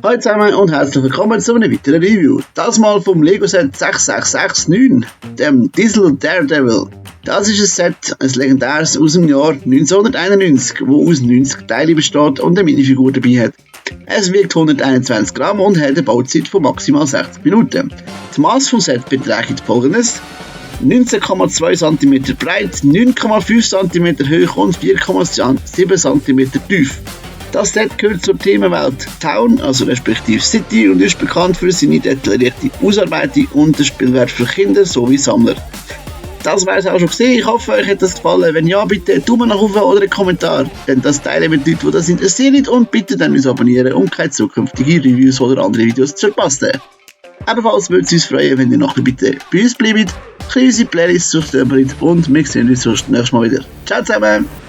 Hallo zusammen und herzlich willkommen zu einem weiteren Review. Das mal vom Lego Set 6669, dem Diesel Daredevil. Das ist ein Set, ein legendäres aus dem Jahr 1991, das aus 90 Teilen besteht und eine Minifigur dabei hat. Es wiegt 121 Gramm und hat eine Bauzeit von maximal 60 Minuten. Das Maß vom Set beträgt folgendes: 19,2 cm breit, 9,5 cm hoch und 4,7 cm tief. Das Set gehört zur Themenwelt Town, also respektive City, und ist bekannt für seine detaillierte Ausarbeitung und den Spielwert für Kinder sowie Sammler. Das war es auch schon gesehen. Ich hoffe, euch hat das gefallen. Wenn ja, bitte einen Daumen nach oben oder einen Kommentar. Denn das teilen mit Leuten, die das interessiert, und bitte dann uns abonnieren, um keine zukünftigen Reviews oder andere Videos zu verpassen. Ebenfalls würde es uns freuen, wenn ihr nachher bitte bei uns bleibt, unsere Playlist durchstöbert und wir sehen uns nächstes Mal wieder. Ciao zusammen!